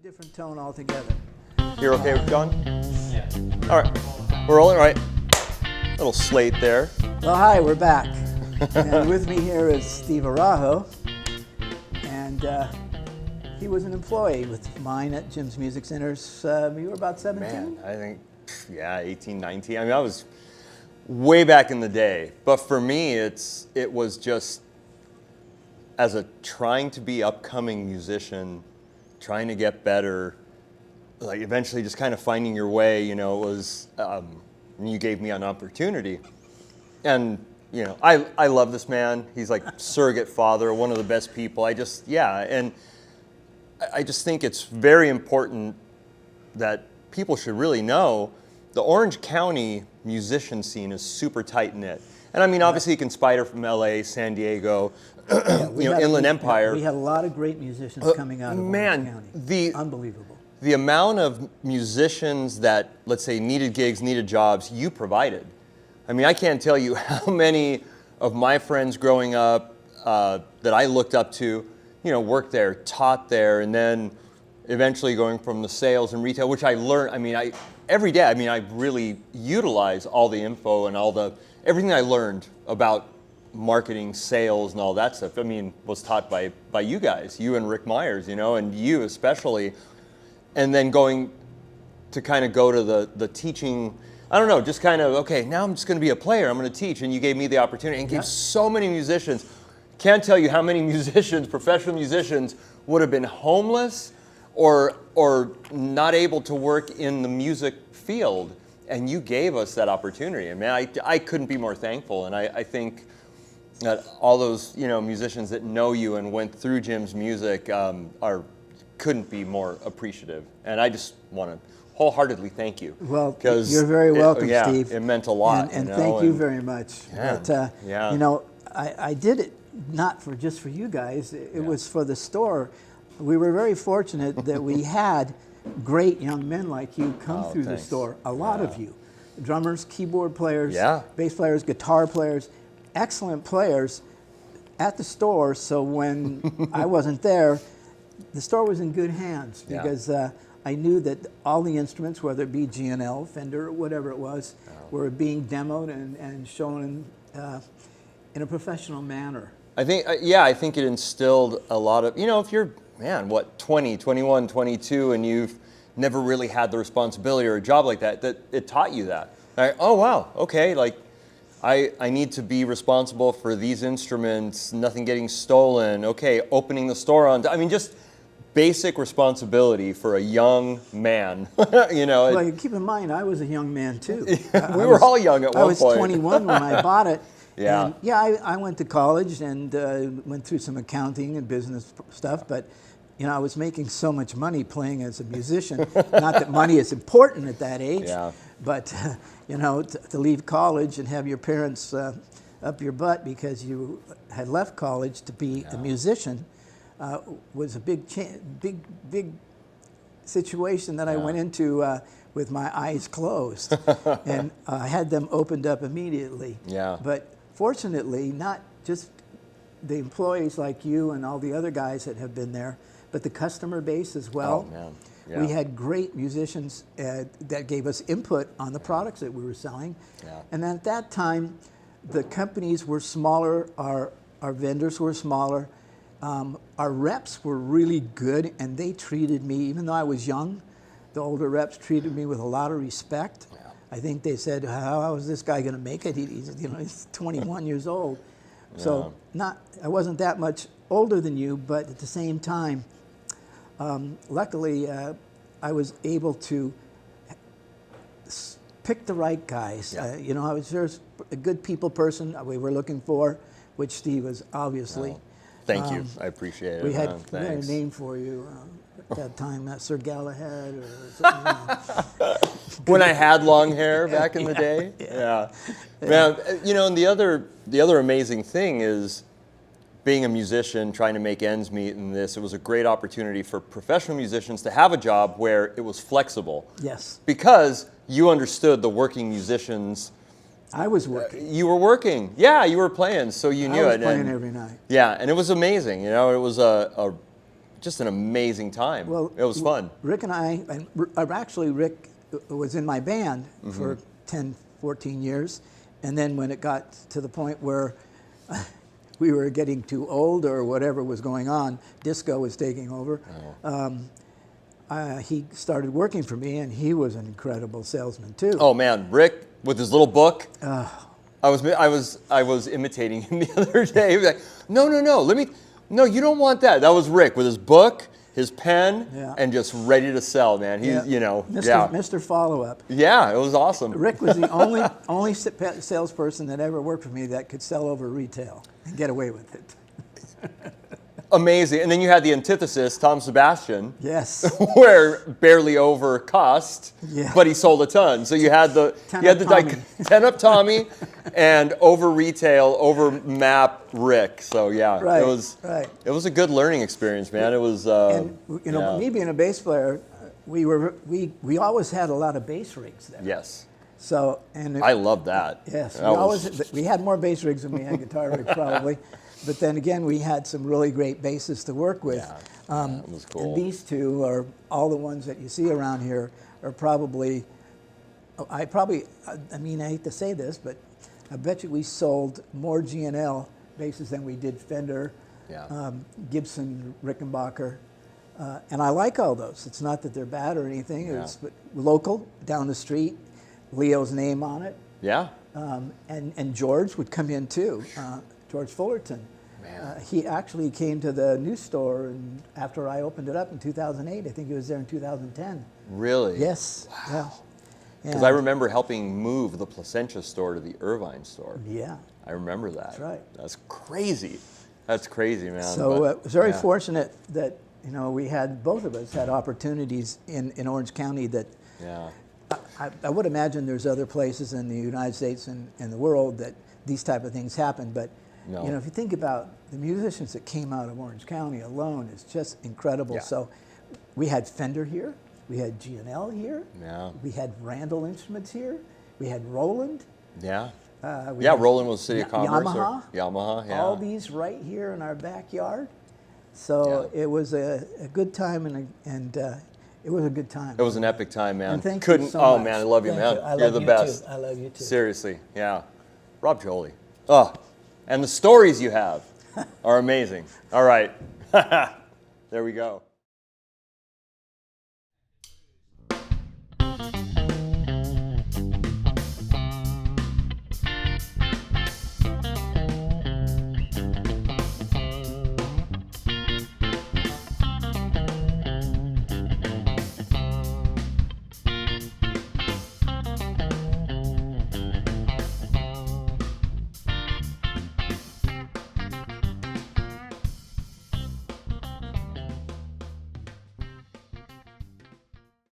Different tone altogether. You're okay with John? Yeah. All right, we're rolling. All right, little slate there. Well, hi, we're back. And with me here is Steve Araujo. And he was an employee with mine at Jim's Music Centers. You were about 17? Man, I think, 18, 19. I mean, I was way back in the day. But for me, it was just, as a trying to be upcoming musician, trying to get better, like eventually just kind of finding your way, it was, you gave me an opportunity. And, I love this man. He's like surrogate father, one of the best people. And I just think it's very important that people should really know the Orange County musician scene is super tight knit. And I mean, obviously you can spider from LA, San Diego, Inland Empire. We had a lot of great musicians coming out of Orange County. Unbelievable. The amount of musicians that, let's say, needed gigs, needed jobs, you provided. I mean, I can't tell you how many of my friends growing up that I looked up to, worked there, taught there, and then eventually going from the sales and retail, which I learned, every day, I really utilize all the info and everything I learned about marketing, sales, and all that stuff, was taught by you guys, you and Rick Myers, and you especially. And then going to kind of go to the teaching, I don't know, just kind of, okay, now I'm just going to be a player, I'm going to teach. And you gave me the opportunity and gave so many musicians. Can't tell you how many musicians, professional musicians, would have been homeless or not able to work in the music field. And you gave us that opportunity. I couldn't be more thankful. And I think that all those musicians that know you and went through Jim's music couldn't be more appreciative. And I just want to wholeheartedly thank you. Well, you're very welcome, Steve. It meant a lot. And thank you very much. Yeah, but, I did it not just for you guys. It was for the store. We were very fortunate that we had great young men like you come through the store. A lot of you. Drummers, keyboard players, bass players, guitar players, excellent players at the store. So when I wasn't there, the store was in good hands because I knew that all the instruments, whether it be G&L, Fender, or whatever it was, were being demoed and shown in a professional manner. I think it instilled a lot of, if you're, 20, 21, 22, and you've never really had the responsibility or a job like that it taught you that. Oh, wow, okay, I need to be responsible for these instruments, nothing getting stolen, okay, opening the store on, just basic responsibility for a young man, Well, keep in mind, I was a young man too. We were all young at one point. I was 21 when I bought it. Yeah. And I went to college and went through some accounting and business stuff, but I was making so much money playing as a musician. Not that money is important at that age, but to leave college and have your parents up your butt because you had left college to be a musician was a big situation that I went into with my eyes closed, and I had them opened up immediately. Yeah. But fortunately, not just the employees like you and all the other guys that have been there, but the customer base as well. Oh, man. Yeah. We had great musicians that gave us input on the products that we were selling. Yeah. And at that time, the companies were smaller, our vendors were smaller, our reps were really good, and they treated me, even though I was young, the older reps treated me with a lot of respect. Yeah. I think they said, how is this guy going to make it? He's 21 years old. So I wasn't that much older than you, but at the same time, luckily, I was able to pick the right guys. I was just a good people person we were looking for, which Steve was obviously. Thank you. I appreciate it. We had a name for you at that time, Sir Galahad or something. When I had long hair back in the day. Yeah. Man, and the other amazing thing is being a musician, trying to make ends meet in this, it was a great opportunity for professional musicians to have a job where it was flexible. Yes. Because you understood the working musicians. I was working. You were working. Yeah, you were playing, so you knew it. I was playing every night. Yeah, and it was amazing. It was just an amazing time. Well, it was fun. Rick and I, actually Rick was in my band for 10, 14 years. And then when it got to the point where we were getting too old or whatever was going on, disco was taking over, he started working for me, and he was an incredible salesman too. Oh man, Rick with his little book. I was imitating him the other day. He was like, no, you don't want that. That was Rick with his book, his pen, and just ready to sell, man. He's, Mr. Follow-Up. Yeah, it was awesome. Rick was the only salesperson that ever worked for me that could sell over retail and get away with it. Amazing. And then you had the antithesis, Tom Sebastian. Yes. Where barely over cost, yeah. but he sold a ton. So you had the 10-up Tommy and over retail, over map Rick. So yeah, right, it was a good learning experience, man. It was me being a bass player, we always had a lot of bass rigs there. Yes. So I love that. Yes. We had more bass rigs than we had guitar rigs probably. But then again, we had some really great bassists to work with. Yeah, it was cool. And these two are all the ones that you see around here are probably, I hate to say this, but I bet you we sold more G&L basses than we did Fender, Gibson, Rickenbacker. And I like all those. It's not that they're bad or anything. Yeah. It's local, down the street, Leo's name on it. Yeah. And George would come in too. George Fullerton. He actually came to the new store and after I opened it up in 2008. I think he was there in 2010. Really? Yes. Wow. Because I remember helping move the Placentia store to the Irvine store. Yeah. I remember that. That's right. That's crazy. That's crazy, man. So it was very fortunate that we had, both of us had opportunities in Orange County that I would imagine there's other places in the United States and the world that these type of things happen, but if you think about the musicians that came out of Orange County alone, it's just incredible. Yeah. So we had Fender here, we had G&L here, we had Randall Instruments here, we had Roland. Yeah. Roland was City of Commerce. Yamaha. All these right here in our backyard. So it was a good time, and it was a good time. It was an epic time, man. And thank you so much. Man, I love you, man. You're the best. I love you too. Seriously, yeah. Rob Joly. Oh, and the stories you have are amazing. All right. There we go.